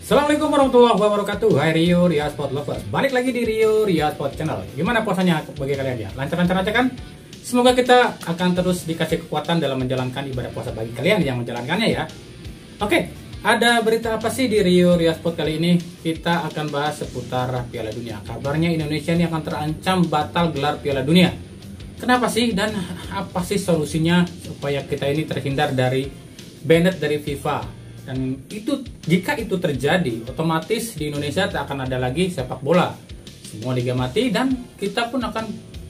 Assalamualaikum warahmatullahi wabarakatuh. Hai Rio Sport Lovers, balik lagi di Rio Sport Channel. Gimana puasanya bagi kalian ya? Lancar-lancar aja kan? Semoga kita akan terus dikasih kekuatan dalam menjalankan ibadah puasa bagi kalian yang menjalankannya ya. Oke, ada berita apa sih di Rio Sport kali ini? Kita akan bahas seputar Piala Dunia. Kabarnya Indonesia ini akan terancam batal gelar Piala Dunia. Kenapa sih? Dan apa sih solusinya supaya kita ini terhindar dari banned dari FIFA? Dan itu, jika itu terjadi, otomatis di Indonesia tak akan ada lagi sepak bola. Semua liga mati dan kita pun akan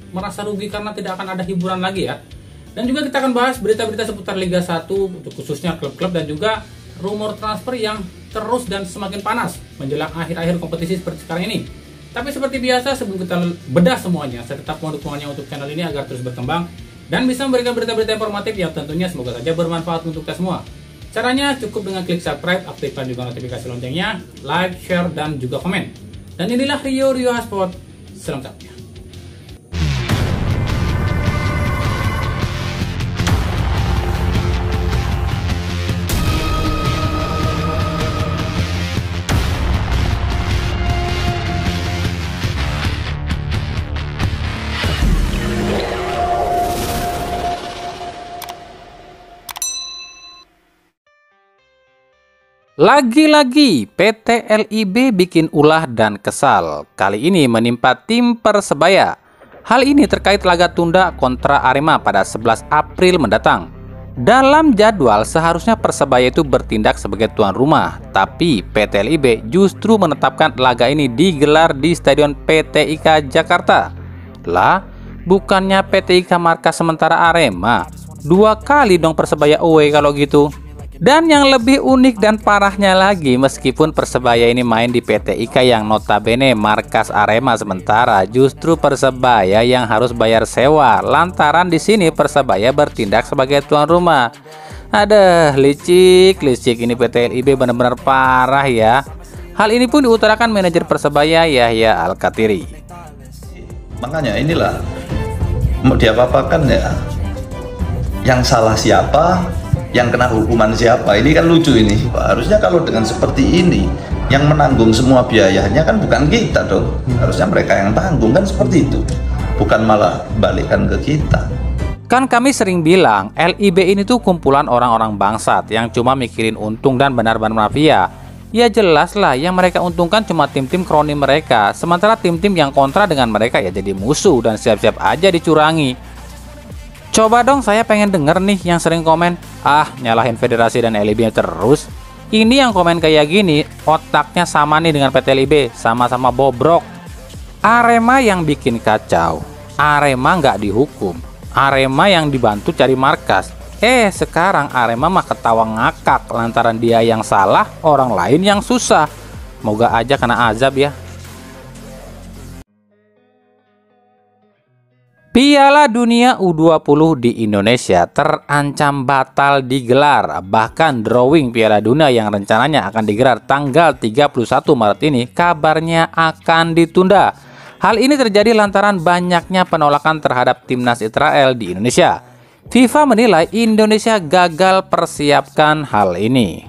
merasa rugi karena tidak akan ada hiburan lagi ya. Dan juga kita akan bahas berita-berita seputar Liga 1 untuk khususnya klub-klub dan juga rumor transfer yang terus dan semakin panas menjelang akhir-akhir kompetisi seperti sekarang ini. Tapi seperti biasa, sebelum kita bedah semuanya, saya tetap mohon dukungannya untuk channel ini agar terus berkembang dan bisa memberikan berita-berita informatif yang tentunya semoga saja bermanfaat untuk kita semua. Caranya cukup dengan klik subscribe, aktifkan juga notifikasi loncengnya, like, share, dan juga komen. Dan inilah Rio Sport selengkapnya. Lagi-lagi PT LIB bikin ulah dan kesal. Kali ini menimpa tim Persebaya. Hal ini terkait laga tunda kontra Arema pada 11 April mendatang. Dalam jadwal seharusnya Persebaya itu bertindak sebagai tuan rumah, tapi PT LIB justru menetapkan laga ini digelar di Stadion PT IKA Jakarta. Lah, bukannya PT IKA markas sementara Arema? 2 kali dong Persebaya away kalau gitu. Dan yang lebih unik dan parahnya lagi, meskipun Persebaya ini main di PT IKA yang notabene markas Arema sementara, justru Persebaya yang harus bayar sewa lantaran di sini Persebaya bertindak sebagai tuan rumah. Ada licik ini PT LIB benar-benar parah ya. Hal ini pun diutarakan manajer Persebaya Yahya Al-Kathiri. Makanya inilah mau diapa-apakan ya. Yang salah siapa? Yang kena hukuman siapa? Ini kan lucu ini. Harusnya kalau dengan seperti ini yang menanggung semua biayanya kan bukan kita dong. Harusnya mereka yang tanggung kan seperti itu. Bukan malah balikkan ke kita. Kan kami sering bilang LIB ini tuh kumpulan orang-orang bangsat yang cuma mikirin untung dan benar-benar mafia. Ya jelas lah yang mereka untungkan cuma tim-tim kroni mereka. Sementara tim-tim yang kontra dengan mereka ya jadi musuh dan siap-siap aja dicurangi. Coba dong, saya pengen denger nih yang sering komen, nyalahin federasi dan LIB terus. Ini yang komen kayak gini, otaknya sama nih dengan PT LIB, sama-sama bobrok. Arema yang bikin kacau, Arema nggak dihukum, Arema yang dibantu cari markas. Sekarang Arema mah ketawa ngakak lantaran dia yang salah, orang lain yang susah. Moga aja kena azab ya. Piala Dunia U20 di Indonesia terancam batal digelar. Bahkan drawing Piala Dunia yang rencananya akan digelar tanggal 31 Maret ini kabarnya akan ditunda. Hal ini terjadi lantaran banyaknya penolakan terhadap timnas Israel di Indonesia. FIFA menilai Indonesia gagal persiapkan hal ini.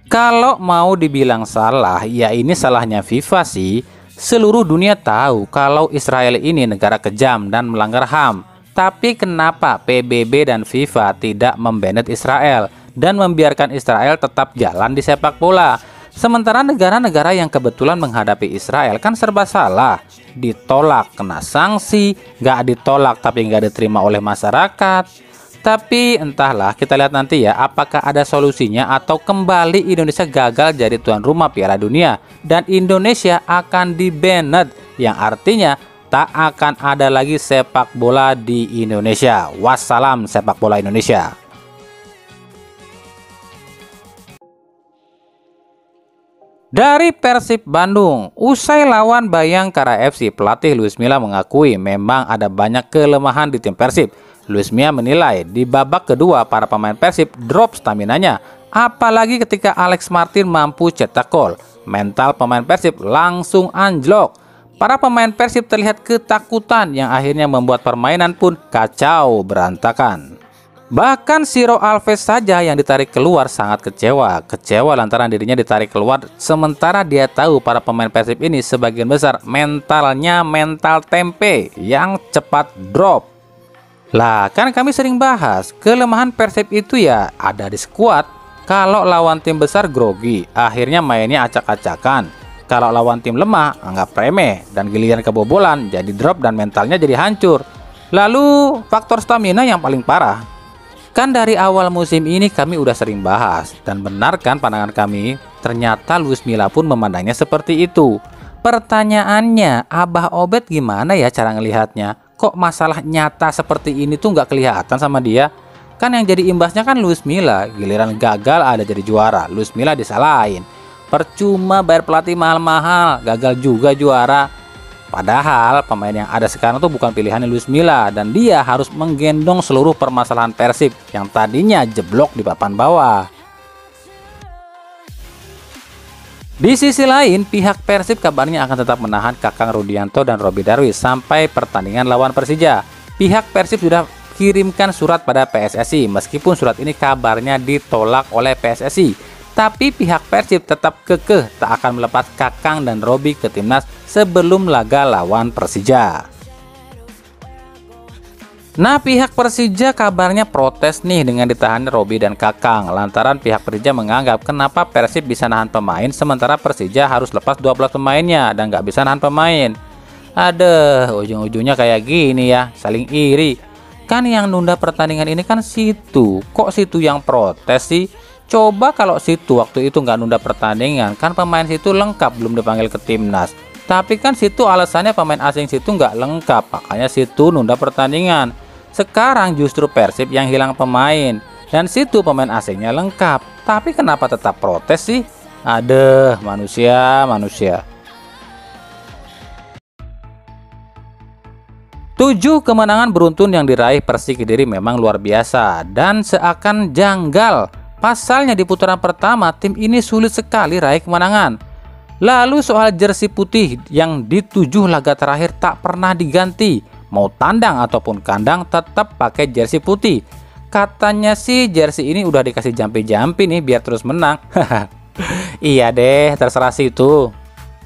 Kalau mau dibilang salah, ya ini salahnya FIFA sih. Seluruh dunia tahu kalau Israel ini negara kejam dan melanggar HAM. Tapi kenapa PBB dan FIFA tidak membanet Israel dan membiarkan Israel tetap jalan di sepak bola? Sementara negara-negara yang kebetulan menghadapi Israel kan serba salah. Ditolak kena sanksi, nggak ditolak tapi nggak diterima oleh masyarakat. Tapi entahlah, kita lihat nanti ya apakah ada solusinya atau kembali Indonesia gagal jadi tuan rumah Piala Dunia dan Indonesia akan di-banned, yang artinya tak akan ada lagi sepak bola di Indonesia. Wassalam sepak bola Indonesia. Dari Persib Bandung, usai lawan Bayangkara FC, pelatih Luis Milla mengakui memang ada banyak kelemahan di tim Persib. Luis Milla menilai di babak kedua para pemain Persib drop staminanya, apalagi ketika Alex Martin mampu cetak gol. Mental pemain Persib langsung anjlok. Para pemain Persib terlihat ketakutan yang akhirnya membuat permainan pun kacau berantakan. Bahkan Ciro Alves saja yang ditarik keluar sangat kecewa. Kecewa lantaran dirinya ditarik keluar, sementara dia tahu para pemain Persib ini sebagian besar mentalnya mental tempe yang cepat drop. Lah kan kami sering bahas, kelemahan Persib itu ya ada di skuad. Kalau lawan tim besar grogi, akhirnya mainnya acak-acakan. Kalau lawan tim lemah, anggap remeh, dan giliran kebobolan jadi drop dan mentalnya jadi hancur. Lalu faktor stamina yang paling parah. Kan dari awal musim ini kami udah sering bahas, dan benar kan pandangan kami, ternyata Luis Milla pun memandangnya seperti itu. Pertanyaannya, Abah Obed gimana ya cara ngelihatnya? Kok masalah nyata seperti ini tuh nggak kelihatan sama dia? Kan yang jadi imbasnya kan Luis Milla, giliran gagal ada jadi juara, Luis Milla disalahin. Percuma bayar pelatih mahal-mahal, gagal juga juara. Padahal pemain yang ada sekarang tuh bukan pilihan Luis Milla, dan dia harus menggendong seluruh permasalahan Persib yang tadinya jeblok di papan bawah. Di sisi lain, pihak Persib kabarnya akan tetap menahan Kakang Rudianto dan Robby Darwish sampai pertandingan lawan Persija. Pihak Persib sudah kirimkan surat pada PSSI, meskipun surat ini kabarnya ditolak oleh PSSI. Tapi pihak Persib tetap kekeh tak akan melepas Kakang dan Robby ke timnas sebelum laga lawan Persija. Nah, pihak Persija kabarnya protes nih dengan ditahannya Robby dan Kakang, lantaran pihak Persija menganggap kenapa Persib bisa nahan pemain sementara Persija harus lepas 12 pemainnya dan nggak bisa nahan pemain. Aduh, ujung-ujungnya kayak gini ya, saling iri. Kan yang nunda pertandingan ini kan Situ, kok Situ yang protes sih? Coba kalau Situ waktu itu nggak nunda pertandingan, kan pemain Situ lengkap belum dipanggil ke timnas. Tapi kan Situ alasannya pemain asing Situ nggak lengkap, makanya Situ nunda pertandingan. Sekarang justru Persib yang hilang pemain, dan Situ pemain asingnya lengkap. Tapi kenapa tetap protes sih? Aduh, manusia. 7 kemenangan beruntun yang diraih Persik Kediri memang luar biasa dan seakan janggal. Pasalnya di putaran pertama tim ini sulit sekali raih kemenangan. Lalu soal jersey putih yang di 7 laga terakhir tak pernah diganti. Mau tandang ataupun kandang tetap pakai jersey putih. Katanya sih jersey ini udah dikasih jampi-jampi nih biar terus menang. Iya deh, terserah Situ.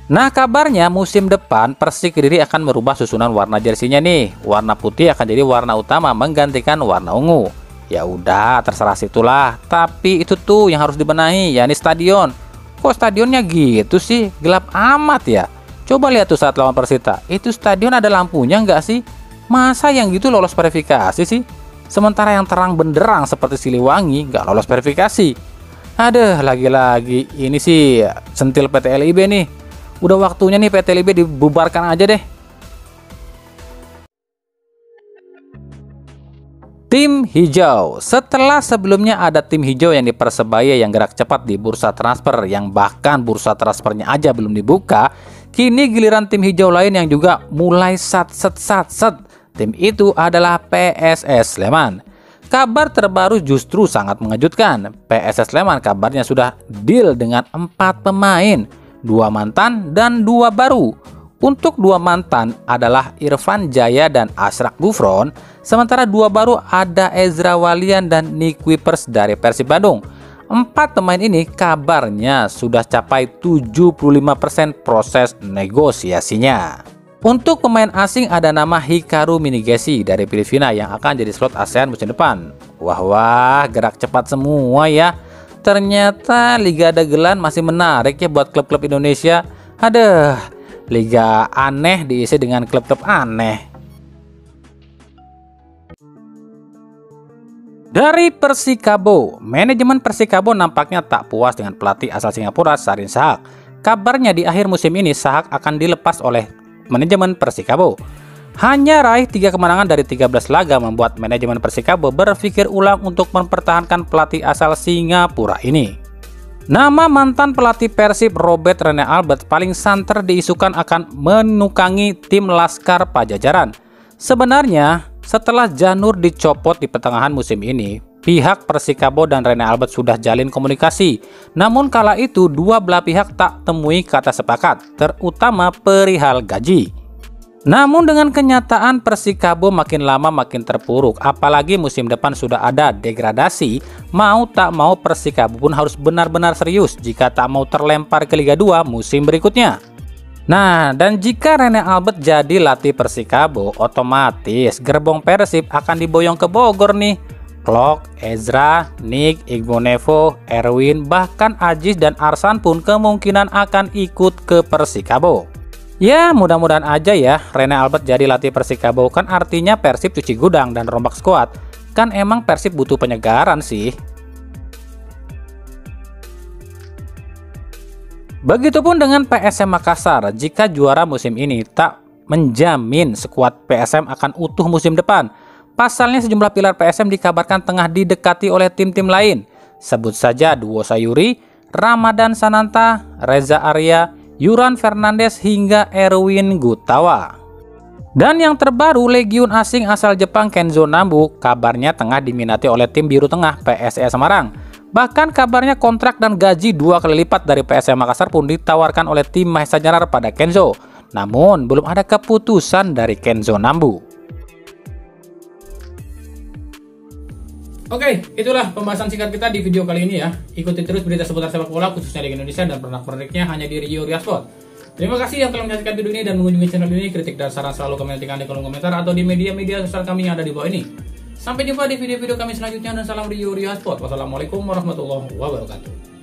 Nah, kabarnya musim depan Persik Kediri akan merubah susunan warna jersinya nih. Warna putih akan jadi warna utama menggantikan warna ungu. Ya udah, terserah Situlah. Tapi itu tuh yang harus dibenahi, yakni stadion. Kok stadionnya gitu sih? Gelap amat ya. Coba lihat tuh saat lawan Persita. Itu stadion ada lampunya nggak sih? Masa yang gitu lolos verifikasi sih? Sementara yang terang benderang seperti Siliwangi nggak lolos verifikasi. Aduh, lagi-lagi ini sih sentil PT LIB nih. Udah waktunya nih PT LIB dibubarkan aja deh. Tim hijau. Setelah sebelumnya ada tim hijau yang di Persebaya yang gerak cepat di bursa transfer, yang bahkan bursa transfernya aja belum dibuka, kini giliran tim hijau lain yang juga mulai sat. Tim itu adalah PSS Sleman. Kabar terbaru justru sangat mengejutkan. PSS Sleman kabarnya sudah deal dengan 4 pemain, 2 mantan dan 2 baru. Untuk 2 mantan adalah Irfan Jaya dan Ashraf Gufron, sementara 2 baru ada Ezra Walian dan Nick Wipers dari Persib Bandung. 4 pemain ini kabarnya sudah capai 75% proses negosiasinya. Untuk pemain asing ada nama Hikaru Minigesi dari Filipina yang akan jadi slot ASEAN musim depan. Wah, gerak cepat semua ya. Ternyata Liga Dagelan masih menarik ya buat klub-klub Indonesia. Aduh, liga aneh diisi dengan klub-klub aneh. Dari Persikabo, manajemen Persikabo nampaknya tak puas dengan pelatih asal Singapura Sharin Shahak. Kabarnya di akhir musim ini Shahak akan dilepas oleh manajemen Persikabo. Hanya raih 3 kemenangan dari 13 laga membuat manajemen Persikabo berpikir ulang untuk mempertahankan pelatih asal Singapura ini. Nama mantan pelatih Persib Robert Rene Albert paling santer diisukan akan menukangi tim Laskar Pajajaran. Sebenarnya, setelah Janur dicopot di pertengahan musim ini, pihak Persikabo dan Rene Albert sudah jalin komunikasi. Namun kala itu dua belah pihak tak temui kata sepakat, terutama perihal gaji. Namun dengan kenyataan Persikabo makin lama makin terpuruk, apalagi musim depan sudah ada degradasi, mau tak mau Persikabo pun harus benar-benar serius jika tak mau terlempar ke Liga 2 musim berikutnya. Nah, dan jika Rene Albert jadi latih Persikabo, otomatis gerbong Persib akan diboyong ke Bogor nih. Klok, Ezra, Nick, Igbonevo, Erwin, bahkan Ajis dan Arsan pun kemungkinan akan ikut ke Persikabo. Ya, mudah-mudahan aja ya Rene Albert jadi latih Persikabo, kan artinya Persib cuci gudang dan rombak skuad. Kan emang Persib butuh penyegaran sih. Begitupun dengan PSM Makassar, jika juara musim ini tak menjamin skuad PSM akan utuh musim depan. Pasalnya sejumlah pilar PSM dikabarkan tengah didekati oleh tim-tim lain. Sebut saja duo Sayuri, Ramadan Sananta, Reza Arya, Yuran Fernandes hingga Erwin Gutawa. Dan yang terbaru, legiun asing asal Jepang Kenzo Nambu kabarnya tengah diminati oleh tim biru tengah PSIS Semarang. Bahkan kabarnya kontrak dan gaji 2 kali lipat dari PSM Makassar pun ditawarkan oleh tim Mahesa Janar pada Kenzo. Namun belum ada keputusan dari Kenzo Nambu. Oke, itulah pembahasan singkat kita di video kali ini ya. Ikuti terus berita seputar sepak bola khususnya di Indonesia dan pernak-perniknya hanya di Rio Sport. Terima kasih yang telah menyaksikan video ini dan mengunjungi channel ini. Kritik dan saran selalu kami nantikan di kolom komentar atau di media-media sosial kami yang ada di bawah ini. Sampai jumpa di video-video kami selanjutnya dan salam Rio Sport. Wassalamualaikum warahmatullahi wabarakatuh.